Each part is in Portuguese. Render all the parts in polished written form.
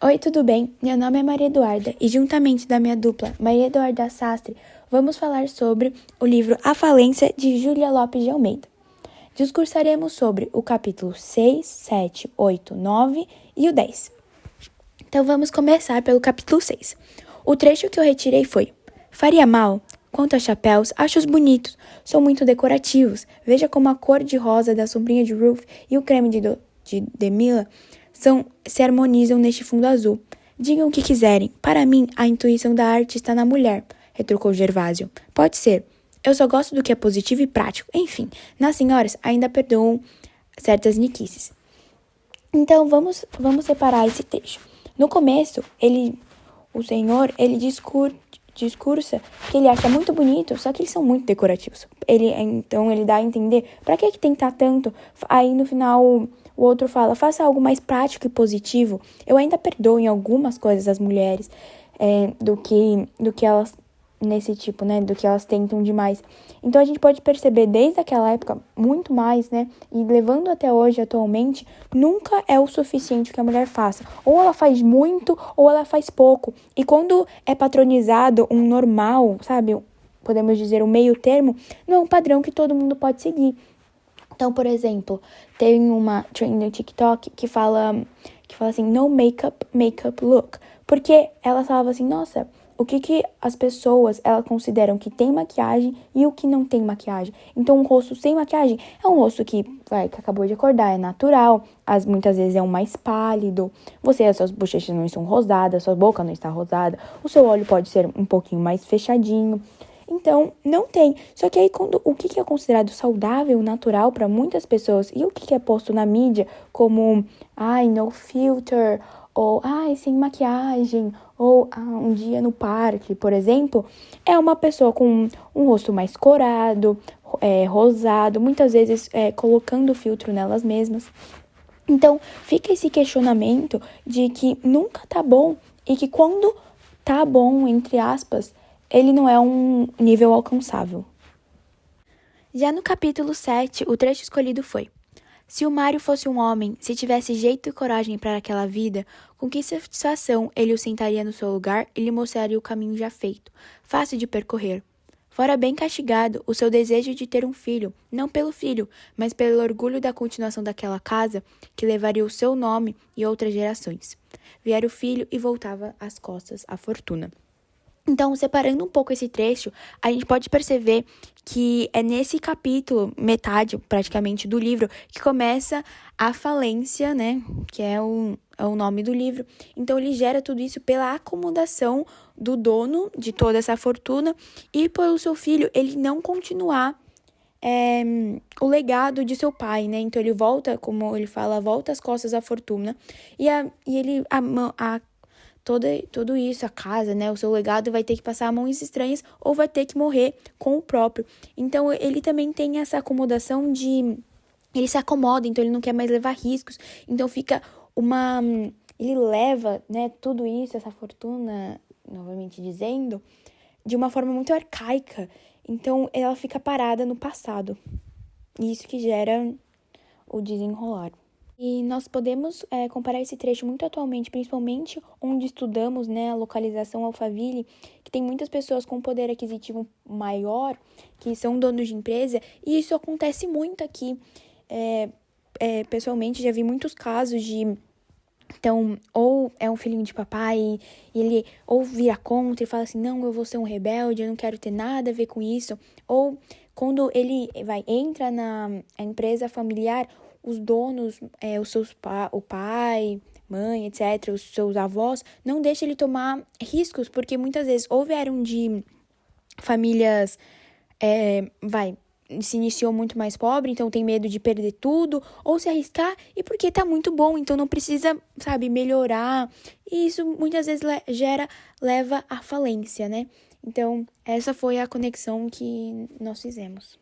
Oi, tudo bem? Meu nome é Maria Eduarda e juntamente da minha dupla Maria Eduarda Sastre, vamos falar sobre o livro A Falência de Júlia Lopes de Almeida. Discursaremos sobre o capítulo 6, 7, 8, 9 e o 10. Então vamos começar pelo capítulo 6. O trecho que eu retirei foi: faria mal? Quanto a chapéus, acho-os bonitos, são muito decorativos. Veja como a cor de rosa da sombrinha de Ruth e o creme de Demila se harmonizam neste fundo azul. Digam o que quiserem. Para mim, a intuição da arte está na mulher, retrucou Gervásio. Pode ser. Eu só gosto do que é positivo e prático. Enfim, nas senhoras ainda perdoam certas niquices. Então, vamos separar esse trecho. No começo, o senhor discursa que ele acha muito bonito, só que eles são muito decorativos. Então, ele dá a entender, pra que tentar tanto? Aí, no final, o outro fala, faça algo mais prático e positivo. Eu ainda perdoo em algumas coisas as mulheres, do que elas, nesse tipo, né, do que elas tentam demais. Então, a gente pode perceber desde aquela época, muito mais, né, e levando até hoje, atualmente, nunca é o suficiente que a mulher faça. Ou ela faz muito, ou ela faz pouco. E quando é patronizado um normal, sabe, podemos dizer um meio termo, não é um padrão que todo mundo pode seguir. Então, por exemplo, tem uma trend no TikTok que fala assim, no makeup look. Porque ela falava assim, nossa, o que as pessoas, elas consideram que tem maquiagem e o que não tem maquiagem. Então, um rosto sem maquiagem é um rosto que acabou de acordar, é natural. Muitas vezes é um mais pálido. As suas bochechas não estão rosadas, sua boca não está rosada. O seu olho pode ser um pouquinho mais fechadinho. Então, não tem. Só que aí, o que é considerado saudável, natural para muitas pessoas e o que é posto na mídia como, no filter, ou, sem maquiagem, ou um dia no parque, por exemplo, é uma pessoa com um rosto mais corado, rosado, muitas vezes colocando filtro nelas mesmas. Então, fica esse questionamento de que nunca tá bom e que quando tá bom, entre aspas, ele não é um nível alcançável. Já no capítulo 7, o trecho escolhido foi: se o Mário fosse um homem, se tivesse jeito e coragem para aquela vida, com que satisfação ele o sentaria no seu lugar e lhe mostraria o caminho já feito, fácil de percorrer. Fora bem castigado o seu desejo de ter um filho, não pelo filho, mas pelo orgulho da continuação daquela casa que levaria o seu nome e outras gerações. Viera o filho e voltava as costas à fortuna. Então, separando um pouco esse trecho, a gente pode perceber que é nesse capítulo, metade praticamente do livro, que começa a falência, né? Que é o nome do livro. Então, ele gera tudo isso pela acomodação do dono de toda essa fortuna e pelo seu filho ele não continuar o legado de seu pai, né? Então, ele volta, como ele fala, volta as costas à fortuna e tudo isso, a casa, né, o seu legado vai ter que passar a mãos estranhas ou vai ter que morrer com o próprio. Então, ele também tem essa acomodação ele se acomoda, então ele não quer mais levar riscos. Então, fica ele leva, né, tudo isso, essa fortuna, novamente dizendo, de uma forma muito arcaica. Então, ela fica parada no passado. E isso que gera o desenrolar. E nós podemos comparar esse trecho muito atualmente, principalmente onde estudamos, né, a localização Alphaville, que tem muitas pessoas com poder aquisitivo maior, que são donos de empresa, e isso acontece muito aqui. Pessoalmente, já vi muitos casos de... Então, ou é um filhinho de papai, e ele ou vira contra e fala assim, não, eu vou ser um rebelde, eu não quero ter nada a ver com isso. Ou quando ele entra na empresa familiar, os donos, o pai, mãe, etc., os seus avós, não deixam ele tomar riscos, porque muitas vezes ou vieram de famílias, se iniciou muito mais pobre, então tem medo de perder tudo, ou se arriscar, e porque tá muito bom, então não precisa, melhorar, e isso muitas vezes leva à falência, né? Então, essa foi a conexão que nós fizemos.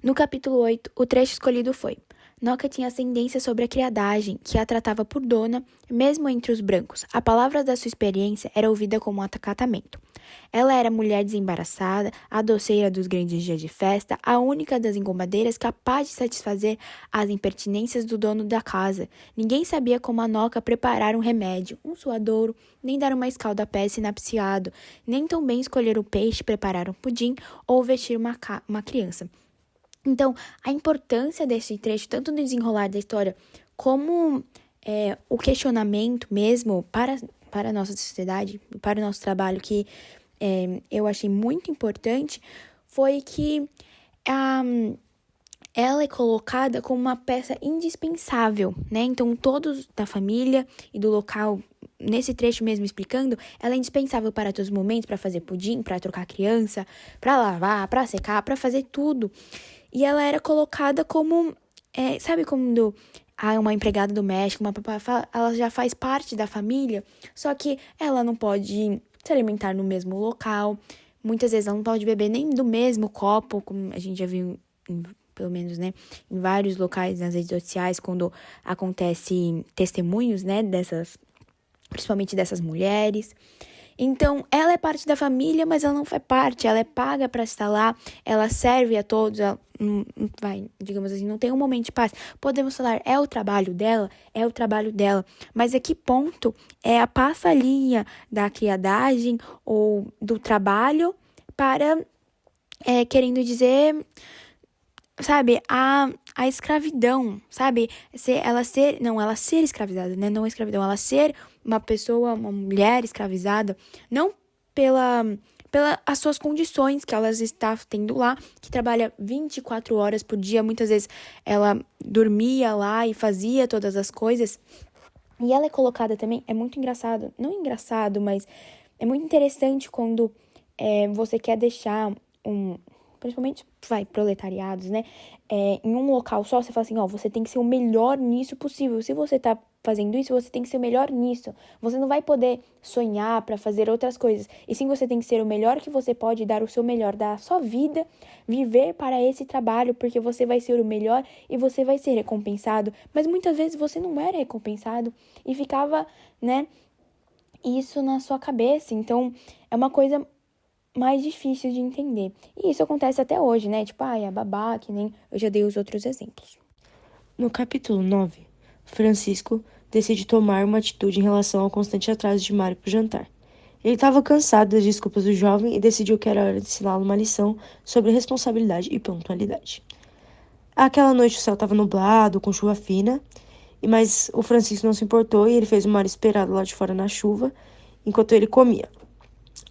No capítulo 8, o trecho escolhido foi: Noca tinha ascendência sobre a criadagem, que a tratava por dona, mesmo entre os brancos. A palavra da sua experiência era ouvida como um acatamento. Ela era mulher desembaraçada, a doceira dos grandes dias de festa, a única das engomadeiras capaz de satisfazer as impertinências do dono da casa. Ninguém sabia como a Noca preparar um remédio, um suadouro, nem dar uma escalda a pé sinapseado, nem tão bem escolher o peixe, preparar um pudim ou vestir uma criança. Então, a importância desse trecho, tanto no desenrolar da história, como o questionamento mesmo para a nossa sociedade, para o nosso trabalho, que eu achei muito importante, foi que ela é colocada como uma peça indispensável, né? Então, todos da família e do local, nesse trecho mesmo explicando, ela é indispensável para todos os momentos, para fazer pudim, para trocar criança, para lavar, para secar, para fazer tudo. E ela era colocada como, sabe quando uma empregada doméstica, uma papá, ela já faz parte da família, só que ela não pode se alimentar no mesmo local, muitas vezes ela não pode beber nem do mesmo copo, como a gente já viu, pelo menos, né, em vários locais nas redes sociais, quando acontece testemunhos, né, principalmente dessas mulheres. Então, ela é parte da família, mas ela não faz parte, ela é paga para estar lá, ela serve a todos, ela digamos assim, não tem um momento de paz. Podemos falar, é o trabalho dela, mas a que ponto passa a linha da criadagem ou do trabalho para, querendo dizer, sabe, a escravidão, sabe? Ela ser escravizada, né? Não a escravidão, ela ser uma pessoa, uma mulher escravizada, não pela as suas condições que elas está tendo lá, que trabalha 24 horas por dia, muitas vezes ela dormia lá e fazia todas as coisas. E ela é colocada também, é muito engraçado, não engraçado, mas é muito interessante quando você quer deixar principalmente, proletariados, né? Em um local só, você fala assim, você tem que ser o melhor nisso possível. Se você tá fazendo isso, você tem que ser o melhor nisso. Você não vai poder sonhar para fazer outras coisas. E sim, você tem que ser o melhor que você pode, dar o seu melhor, dar a sua vida, viver para esse trabalho, porque você vai ser o melhor e você vai ser recompensado. Mas muitas vezes você não era recompensado e ficava, né, isso na sua cabeça. Então, é uma coisa mais difícil de entender. E isso acontece até hoje, né? Tipo, a babá, que nem eu já dei os outros exemplos. No capítulo 9, Francisco decide tomar uma atitude em relação ao constante atraso de Mário para o jantar. Ele estava cansado das desculpas do jovem e decidiu que era hora de ensiná-lo uma lição sobre responsabilidade e pontualidade. Aquela noite o céu estava nublado, com chuva fina, mas o Francisco não se importou e ele fez o Mário esperar lá de fora na chuva, enquanto ele comia.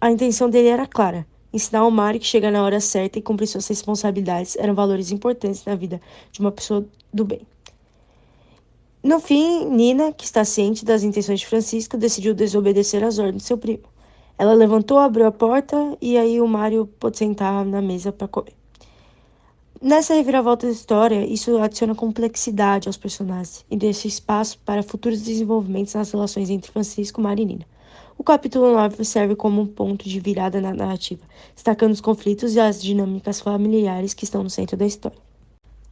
A intenção dele era clara: ensinar ao Mário que chegar na hora certa e cumprir suas responsabilidades eram valores importantes na vida de uma pessoa do bem. No fim, Nina, que está ciente das intenções de Francisco, decidiu desobedecer às ordens de seu primo. Ela levantou, abriu a porta e aí o Mário pôde sentar na mesa para comer. Nessa reviravolta da história, isso adiciona complexidade aos personagens e deixa espaço para futuros desenvolvimentos nas relações entre Francisco, Mário e Nina. O capítulo 9 serve como um ponto de virada na narrativa, destacando os conflitos e as dinâmicas familiares que estão no centro da história.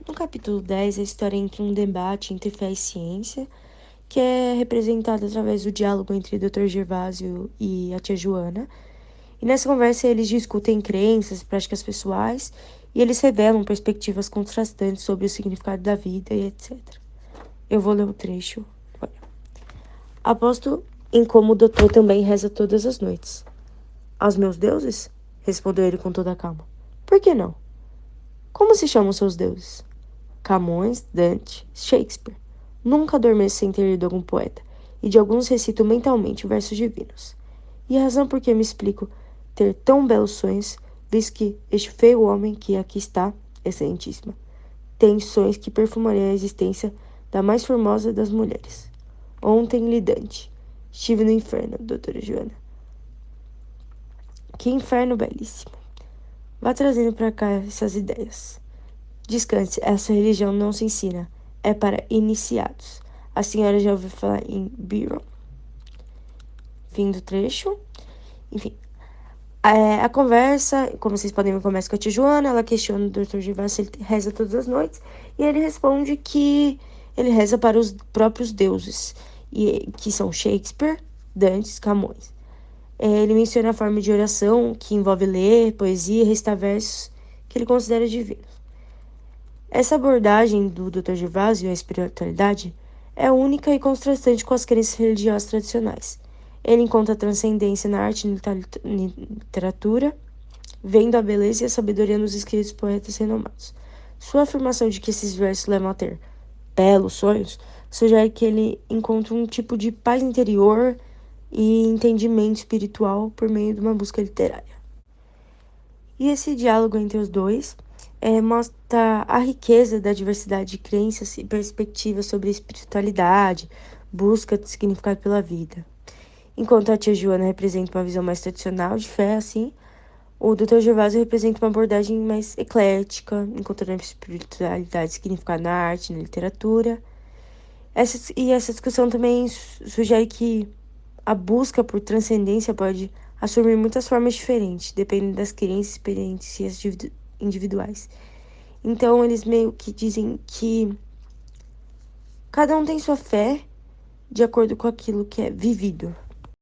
No capítulo 10, a história entra em um debate entre fé e ciência, que é representado através do diálogo entre o Dr. Gervásio e a tia Joana. E nessa conversa eles discutem crenças, práticas pessoais, e eles revelam perspectivas contrastantes sobre o significado da vida e etc. Eu vou ler o trecho. Olha. Aposto em como o doutor também reza todas as noites. Aos meus deuses? Respondeu ele com toda a calma. Por que não? Como se chamam seus deuses? Camões, Dante, Shakespeare. Nunca adormeço sem ter lido algum poeta, e de alguns recito mentalmente versos divinos. E a razão por que me explico ter tão belos sonhos, visto que este feio homem que aqui está, excelentíssima, tem sonhos que perfumariam a existência da mais formosa das mulheres. Ontem li Dante. Estive no inferno, doutora Joana. Que inferno belíssimo. Vá trazendo para cá essas ideias. Descanse, essa religião não se ensina, é para iniciados. A senhora já ouviu falar em Byron? Fim do trecho. Enfim, A conversa, como vocês podem ver, começa com a tia Joana. Ela questiona o Dr. Gervásio se ele reza todas as noites. E ele responde que ele reza para os próprios deuses, que são Shakespeare, Dante, Camões. Ele menciona a forma de oração, que envolve ler, poesia e recitar versos que ele considera divinos. Essa abordagem do Dr. Gervásio à espiritualidade é única e contrastante com as crenças religiosas tradicionais. Ele encontra transcendência na arte e literatura, vendo a beleza e a sabedoria nos escritos de poetas renomados. Sua afirmação de que esses versos levam a ter belos sonhos sugere que ele encontra um tipo de paz interior e entendimento espiritual por meio de uma busca literária. E esse diálogo entre os dois mostra a riqueza da diversidade de crenças e perspectivas sobre a espiritualidade, busca de significado pela vida. Enquanto a tia Joana representa uma visão mais tradicional de fé, assim, o Dr. Gervásio representa uma abordagem mais eclética, encontrando espiritualidade e significado na arte, na literatura. Essa discussão também sugere que a busca por transcendência pode assumir muitas formas diferentes, dependendo das crenças e experiências individuais. Então, eles meio que dizem que cada um tem sua fé de acordo com aquilo que é vivido.